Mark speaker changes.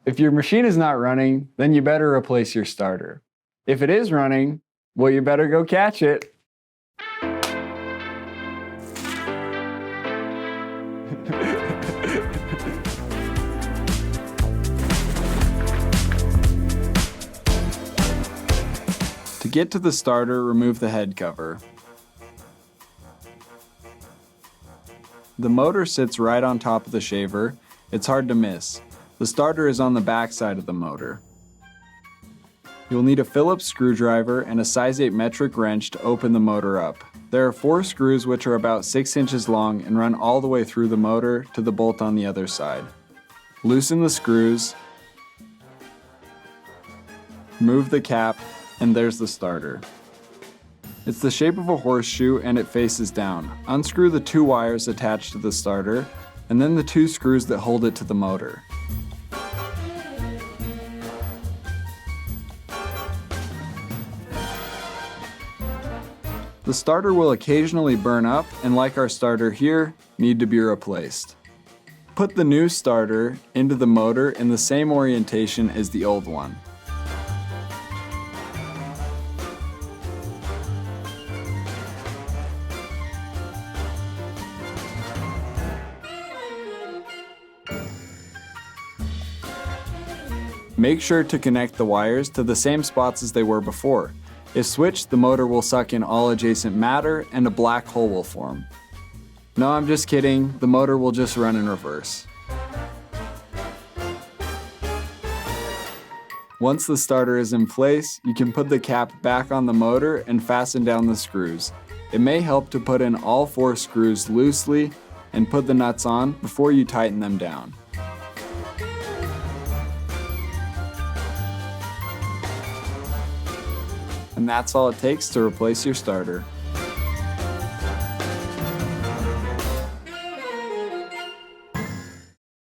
Speaker 1: If your machine is not running, then you better replace your starter. If it is running, well, you better go catch it. To get to the starter, remove the head cover. The motor sits right on top of the shaver. It's hard to miss. The starter is on the back side of the motor. You'll need a Phillips screwdriver and a size 8 metric wrench to open the motor up. There are 4 screws which are about 6 inches long and run all the way through the motor to the bolt on the other side. Loosen the screws, remove the cap, and there's the starter. It's the shape of a horseshoe and it faces down. Unscrew the 2 wires attached to the starter, and then the 2 screws that hold it to the motor. The starter will occasionally burn up, and like our starter here, need to be replaced. Put the new starter into the motor in the same orientation as the old one. Make sure to connect the wires to the same spots as they were before. If switched, the motor will suck in all adjacent matter and a black hole will form. No, I'm just kidding, the motor will just run in reverse. Once the starter is in place, you can put the cap back on the motor and fasten down the screws. It may help to put in all 4 screws loosely and put the nuts on before you tighten them down. And that's all it takes to replace your starter.